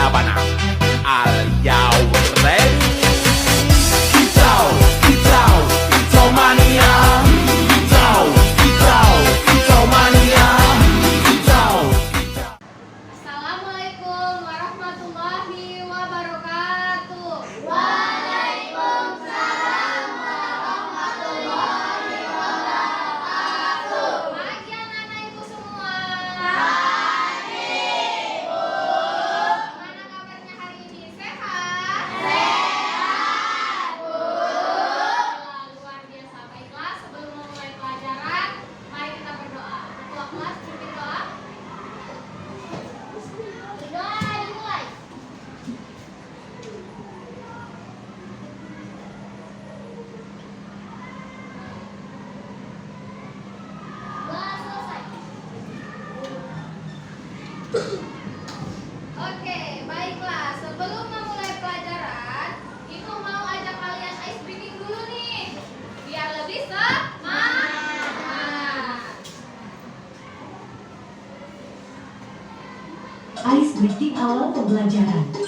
Sabana. Are you ready? Kicau, kicau, kicau mania. Kicau, kicau, kicau mania. Kicau, kicau. Assalamualaikum warahmatullahi wabarakatuh. Waalaikumsalam warahmatullahi wabarakatuh. Pagi anak-anak ibu semua. Pagi, Bu. Gimana kabarnya hari ini? Sehat? Sehat, Bu. Luar biasa. Baiklah, sebelum memulai pelajaran, mari kita berdoa. Ketua kelas pimpin doa. Doa dimulai. Doa selesai. Oke, baiklah. Sebelum memulai pelajaran, Ibu mau ajak kalian ice breaking dulu nih, biar lebih semangat. Ice breaking awal pembelajaran. 1,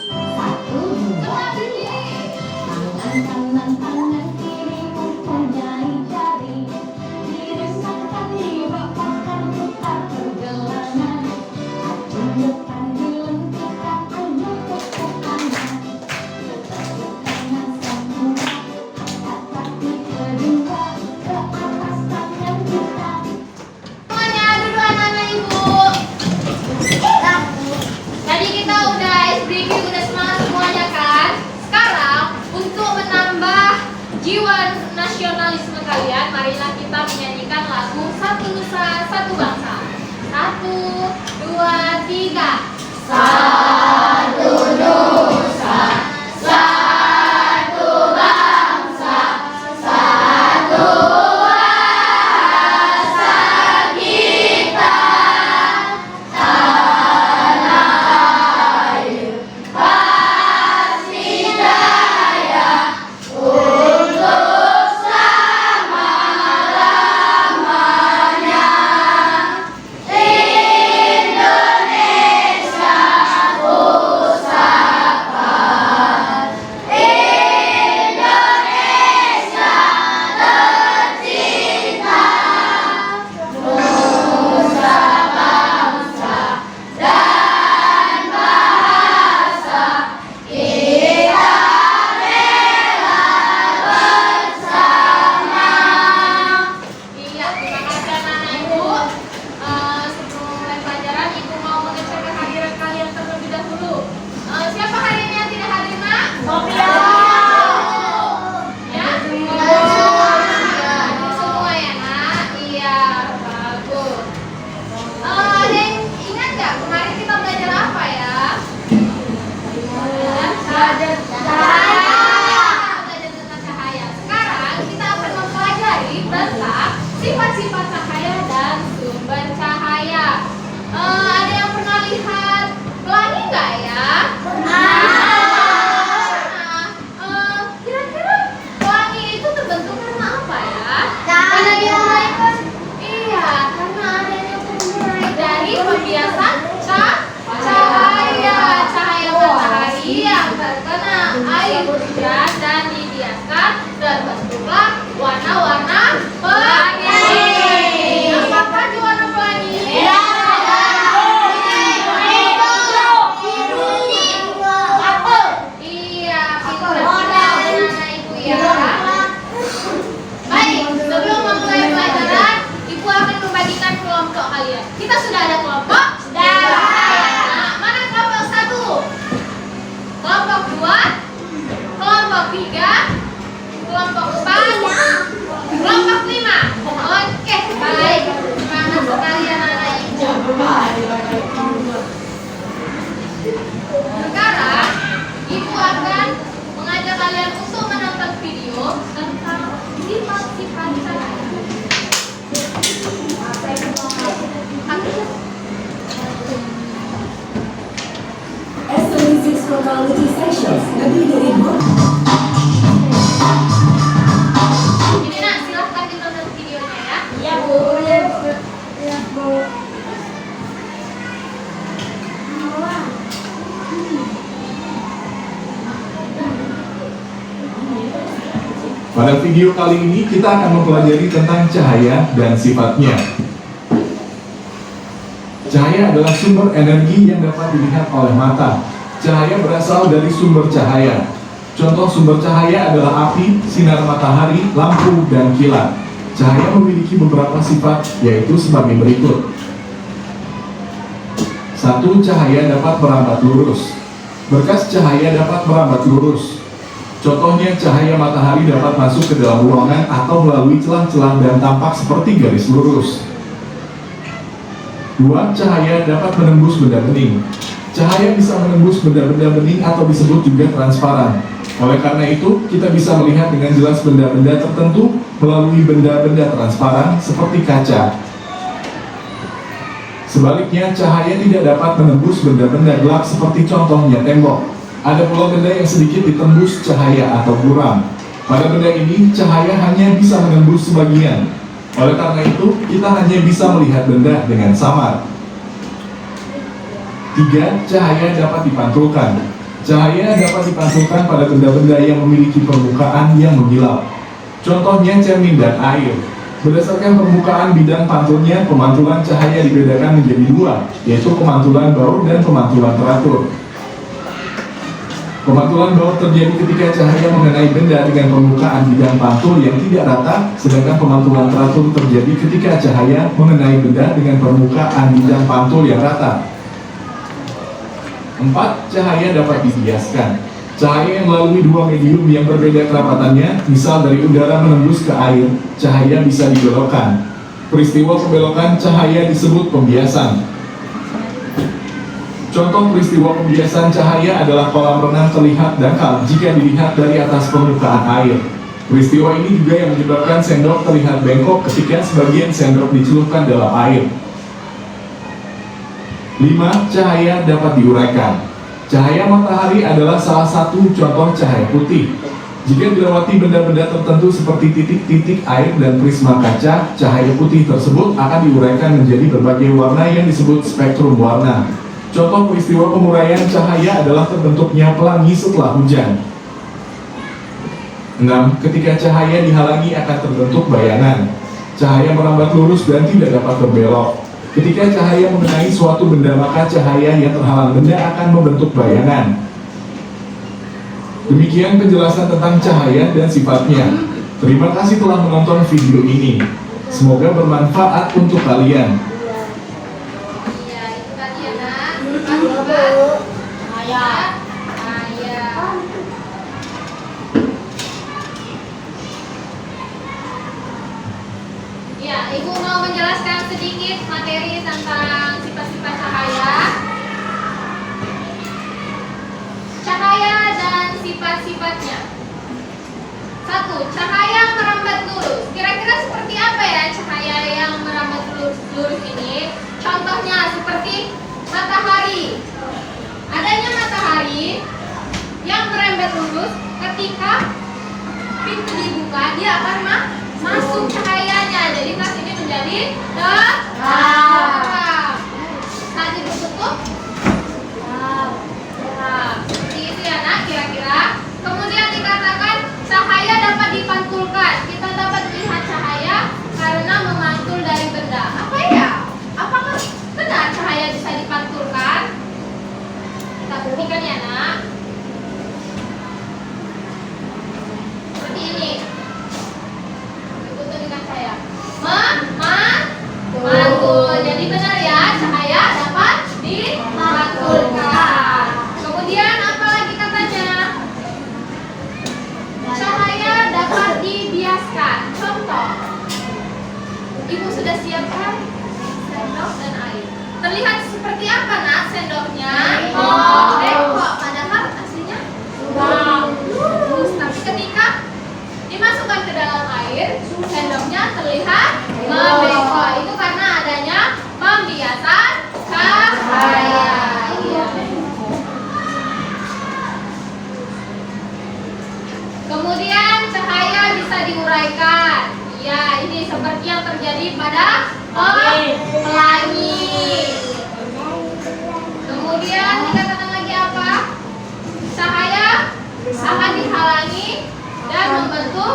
2, Semua berdiri. tangan kirimu punyai jari. Diresahkan dibapakkan putar pergelangan. Acung depan dilengkapkan ujung tepuk kanan. Tepuk kanan semua, angkat kaki kedua ke atas tangan kita. Semuanya duduk anak-anak ibu. Tadi kita udah ice breaking, udah semangat semuanya kan? Sekarang untuk menambah jiwa nasionalisme kalian, marilah kita menyanyikan lagu Satu Nusa Satu Bangsa. 1, 2, 3. Satu nusa, satu bangsa, satu asa kita. Tanah air pasti jaya untuk selama-lamanya. Indonesia pusaka, Indonesia tercinta. Nusa bangsa dan bahasa kita rela bersama. Iya, terima kasih anak-anak ibu. Sebelum mulai pelajaran, ibu mau mengecek kehadiran kalian terlebih dahulu. Siapa hari ini yang tidak hadir, nak? Sophia. Ya? Semua ya, nak? Iya, bagus. Ada yang ingat nggak kemarin kita belajar apa ya? Belajar cahaya. Belajar tentang cahaya. Sekarang kita akan mempelajari tentang sifat-sifat cahaya dan sumber cahaya. Ada yang pernah lihat pelangi nggak ya? Kira-kira pelangi itu terbentuk karena apa ya? Karena dimulai iya, karena adanya pemulai dari pembiasan cahaya matahari yang terkena air hujan dan dibiaskan terbentuklah warna-warna pelangi. Apakah di warna pelangi? Iya, pintar anak ibu ya. Baik, sebelum memulai pelajaran, ibu akan membagikan kelompok kalian. Kita sudah ada kelompok? Sudah. Nah, mana kelompok 1? Kelompok 2? Kelompok 3? Kelompok 4? Kelompok 5? Oke, baik. Semangat sekali anak-anak ibu. Sekarang, ibu akan mengajak kalian untuk menonton video tentang sifat-sifat cahaya. SO6 Locality Sessions lebih dari 2. Ini nak, silahkan ditonton videonya ya. Iya, Bu. Ya, Bu. Pada video kali ini kita akan mempelajari tentang cahaya dan sifatnya. Cahaya adalah sumber energi yang dapat dilihat oleh mata. Cahaya berasal dari sumber cahaya. Contoh sumber cahaya adalah api, sinar matahari, lampu, dan kilat. Cahaya memiliki beberapa sifat, yaitu sebagai berikut. 1. Cahaya dapat merambat lurus. Berkas cahaya dapat merambat lurus. Contohnya, cahaya matahari dapat masuk ke dalam ruangan atau melalui celah-celah dan tampak seperti garis lurus. 2. Cahaya dapat menembus benda bening. Cahaya bisa menembus benda-benda bening atau disebut juga transparan. Oleh karena itu, kita bisa melihat dengan jelas benda-benda tertentu melalui benda-benda transparan seperti kaca. Sebaliknya, cahaya tidak dapat menembus benda-benda gelap seperti contohnya tembok. Ada pula benda yang sedikit ditembus cahaya atau buram. Pada benda ini, cahaya hanya bisa menembus sebagian. Oleh karena itu, kita hanya bisa melihat benda dengan samar. 3. Cahaya dapat dipantulkan. Cahaya dapat dipantulkan pada benda-benda yang memiliki permukaan yang mengkilap. Contohnya cermin dan air. Berdasarkan permukaan bidang pantulnya, pemantulan cahaya dibedakan menjadi dua, yaitu pemantulan baur dan pemantulan teratur. Pemantulan baur terjadi ketika cahaya mengenai benda dengan permukaan bidang pantul yang tidak rata, sedangkan pemantulan teratur terjadi ketika cahaya mengenai benda dengan permukaan bidang pantul yang rata. 4. Cahaya dapat dibiaskan. Cahaya yang melalui dua medium yang berbeda kerapatannya, misal dari udara menembus ke air, cahaya bisa dibelokkan. Peristiwa pembelokan cahaya disebut pembiasan. Contoh peristiwa pembiasan cahaya adalah kolam renang terlihat dangkal jika dilihat dari atas permukaan air. Peristiwa ini juga yang menyebabkan sendok terlihat bengkok ketika sebagian sendok dicelupkan dalam air. 5. Cahaya dapat diuraikan. Cahaya matahari adalah salah satu contoh cahaya putih. Jika dilewati benda-benda tertentu seperti titik-titik air dan prisma kaca, cahaya putih tersebut akan diuraikan menjadi berbagai warna yang disebut spektrum warna. Contoh peristiwa penguraian cahaya adalah terbentuknya pelangi setelah hujan. 6. Ketika cahaya dihalangi akan terbentuk bayangan. Cahaya merambat lurus dan tidak dapat berbelok. Ketika cahaya mengenai suatu benda, maka cahaya yang terhalang benda akan membentuk bayangan. Demikian penjelasan tentang cahaya dan sifatnya. Terima kasih telah menonton video ini. Semoga bermanfaat untuk kalian. Iya, itu tadi ya, Nak. Apa? Cahaya. Ya, Ibu mau menjelaskan sedikit materi tentang sifat-sifat cahaya. Cahaya dan sifat-sifatnya. 1. Cahaya merambat lurus. Kira-kira seperti apa ya cahaya yang merambat lurus ini? Contohnya seperti matahari. Adanya matahari yang merambat lurus, ketika pintu dibuka, dia akan masuk cahayanya. Jadi kelas ini menjadi terang. Saat ditutup, seperti itu ya, Nak, kira-kira. Kemudian dikatakan cahaya dapat dipantulkan. Kita dapat melihat cahaya karena memantul dari benda. Apa ya? Apakah benar cahaya bisa dipantulkan? Kita buktikan ya, Nak. Seperti ini. Ikuti dengan saya. Mantul. Jadi benar ya, cahaya dapat dipantulkan. Kemudian apa lagi katanya? Cahaya dapat dibiaskan. Contoh. Ibu sudah siapkan sendok dan air. Terlihat seperti apa, Nak, sendoknya? Bengkok. Padahal aslinya lurus. Tapi ketika dimasukkan ke dalam air, sendoknya terlihat membengkok. Itu karena adanya pembiasan cahaya. Iya. Kemudian cahaya bisa diuraikan. Ya, ini seperti yang terjadi pada pelangi. Kemudian dikatakan lagi apa? Cahaya akan dihalangi dan membentuk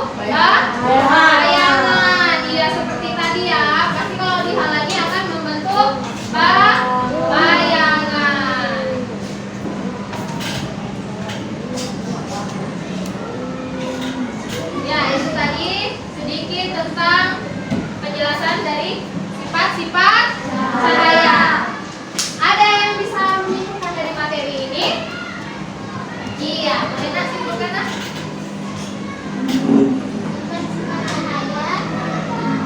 Iya, boleh nak simpulkan nak?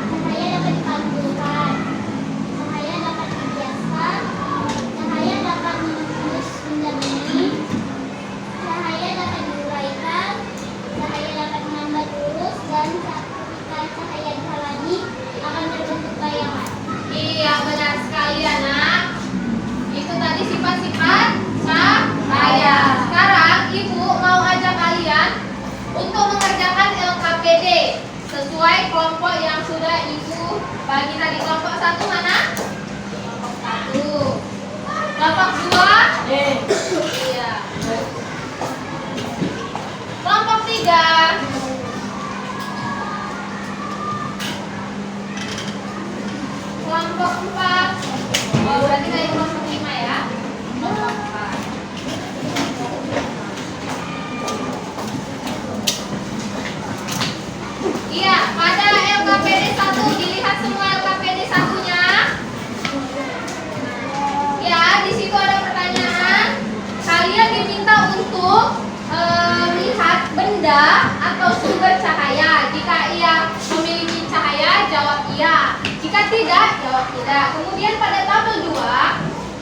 Cahaya dapat dipantulkan, cahaya dapat dibiaskan, cahaya dapat menembus benda-benda, cahaya dapat diuraikan, cahaya dapat menambah lurus, dan ketika cahaya dihalangi akan terbentuk bayangan. Iya, benar sekali anak. Itu tadi sifat-sifat cahaya. Sekarang ibu mau ajak kalian untuk mengerjakan LKPD sesuai kelompok yang sudah ibu bagi tadi. Kelompok 1 mana? Kelompok 1. Kelompok 2? Iya. Kelompok 3? Kelompok 4? Oh, berarti dari kelompok 5 ya. Kelompok 4. Iya, pada LKPD 1 dilihat semua LKPD 1-nya. Ya, di situ ada pertanyaan. Kalian diminta untuk melihat benda atau sumber cahaya. Jika ia memiliki cahaya, jawab iya. Jika tidak, jawab tidak. Kemudian pada tabel 2,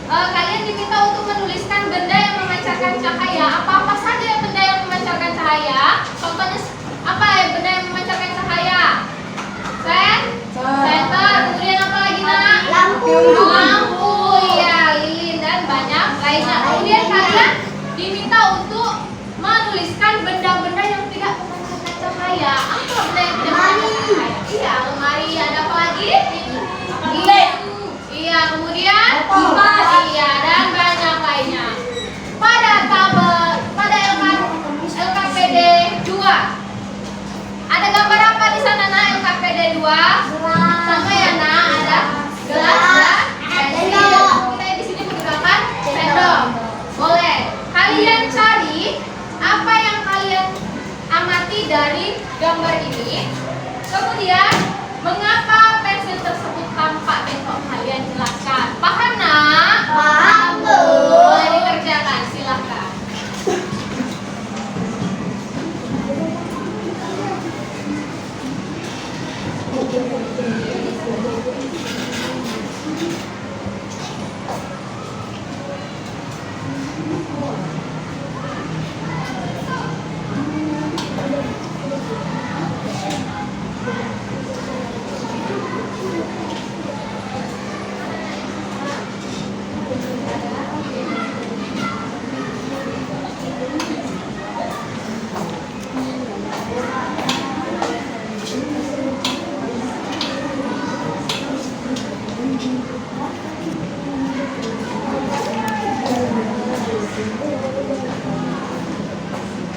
kalian diminta untuk menuliskan benda yang memancarkan cahaya. Apa-apa saja yang benda yang memancarkan cahaya? Contohnya apa ya benda yang memancarkan cahaya? Senter. Kemudian apa lagi nak? Lampu. Iya, lilin dan banyak lainnya. Kemudian kalian diminta untuk menuliskan benda-benda yang tidak memancarkan cahaya. Apa benda yang tidak memancarkan cahaya? Iya, lemari. Ada apa lagi? Iya, kemudian kipas. Iya, dan banyak lainnya. Pada LKPD 2 ada gambar apa di sana nak? LKPD 2 sama ya nak, ada gelas dan pensil. Kita di sini menggunakan sendok. Boleh. Kalian cari apa yang kalian amati dari gambar ini. Kemudian mengapa pensil tersebut tampak besok kalian jelaskan. Paham nak? Paham, Bu. Boleh dikerjakan, silahkan.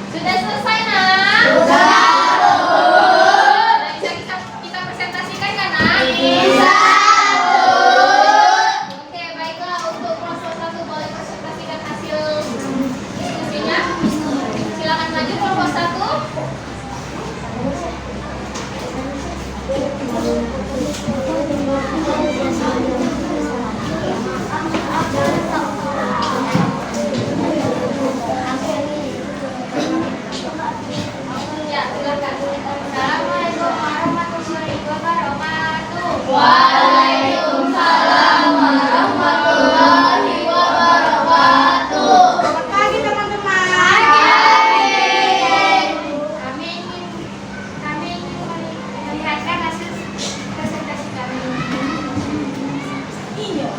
Sudah selesai nak? Sudah. Bisa kita presentasikan kan nak? Bisa. Oke, baiklah, untuk kelompok 1 boleh presentasikan hasil diskusinya. Silakan maju kelompok 1. Ya, silakan. Assalamualaikum warahmatullahi wabarakatuh. Waalaikumsalam warahmatullahi wabarakatuh. Selamat pagi teman-teman. Kami ingin melihatkan hasil presentasi kami. Iya.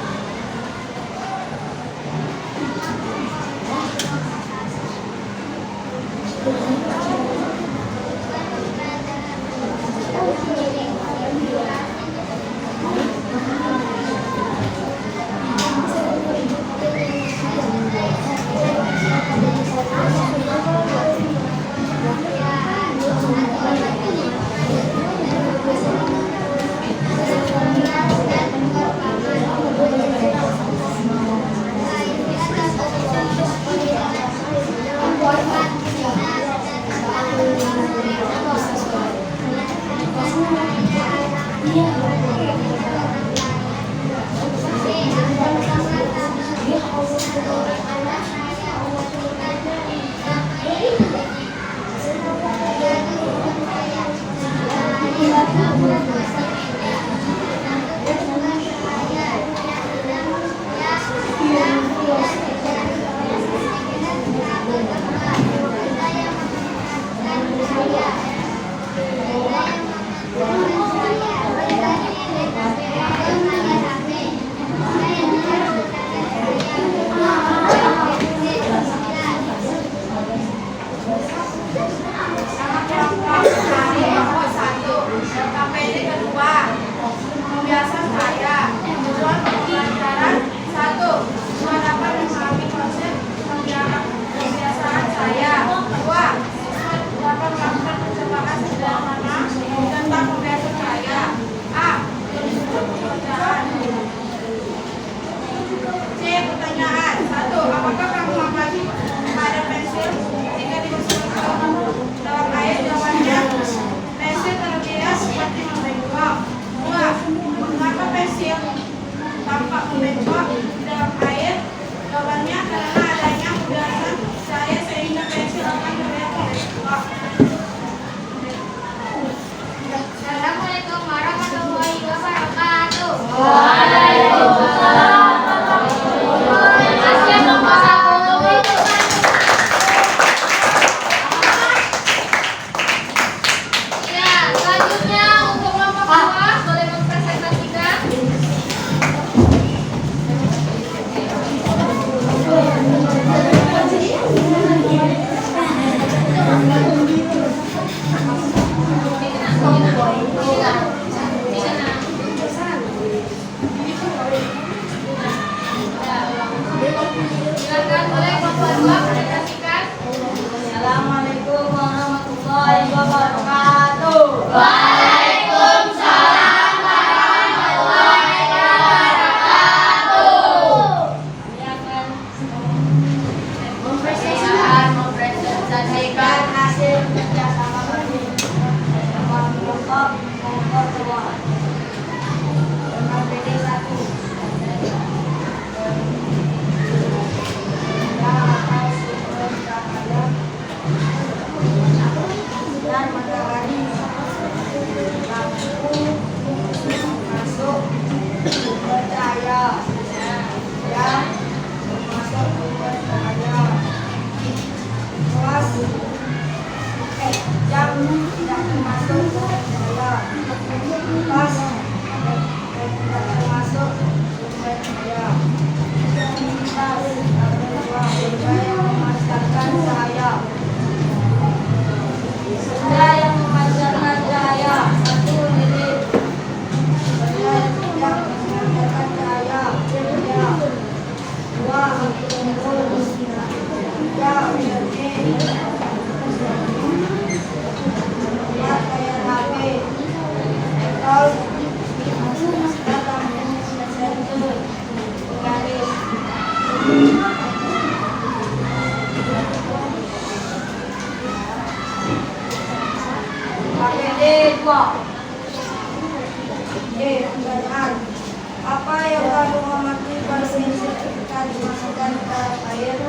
Apa yang kamu amati pada pensil ketika dimasukkan ke dalam air?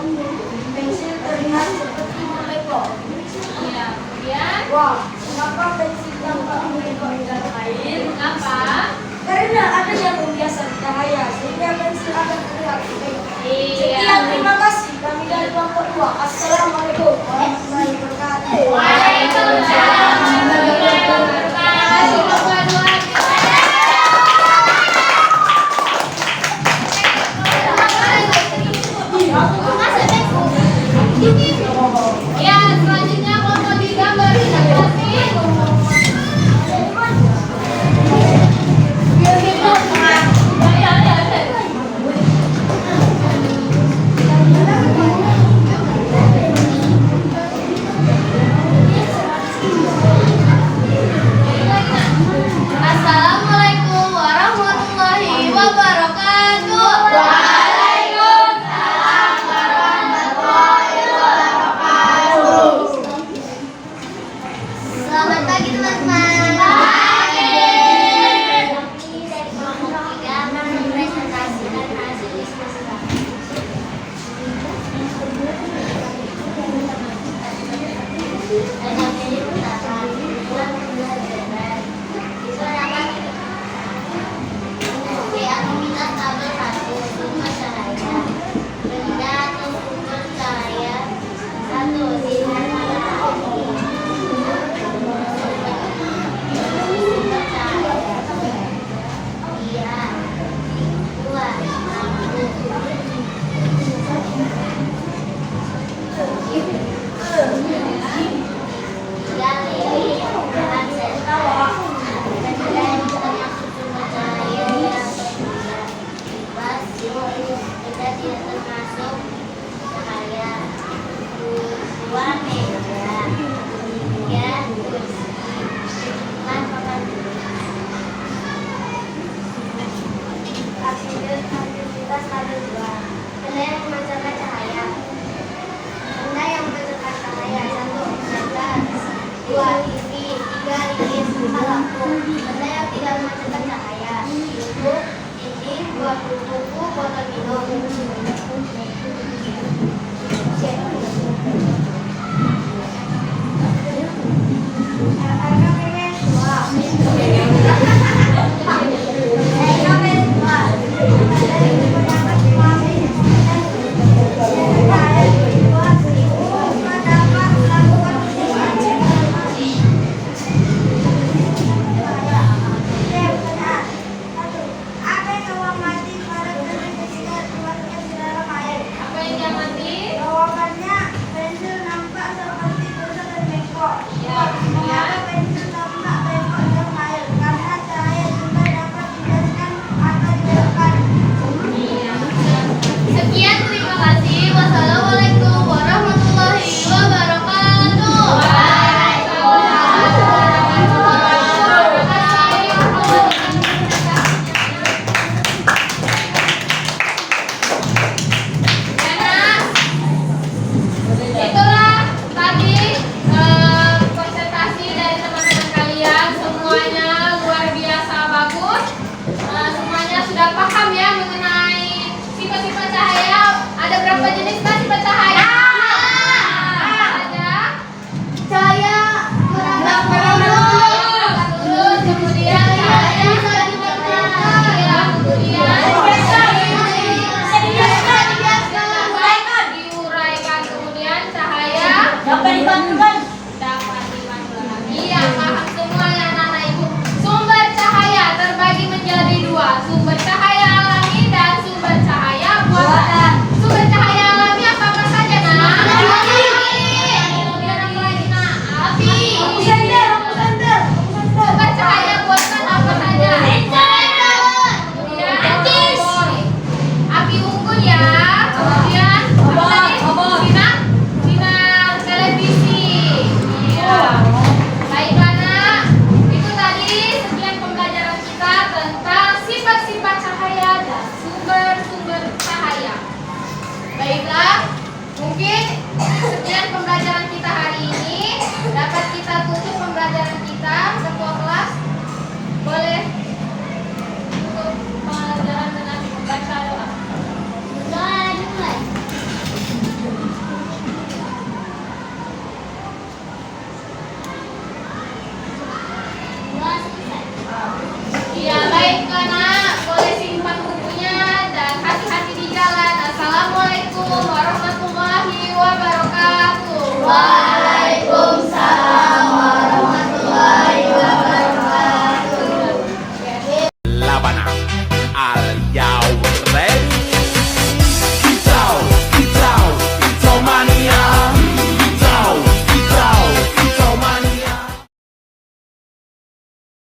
Pensil terlihat seperti melekok. Iya, kemudian Wah, kenapa pensil tampak melekok di dalam air? apa? Karena adanya pembiasan cahaya sehingga pensil akan terlihat melekok. Iya. Sekian, terima kasih. Kami dari kelompok 2. Assalamualaikum warahmatullahi wabarakatuh. Waalaikumsalam warahmatullahi wabarakatuh. Ya,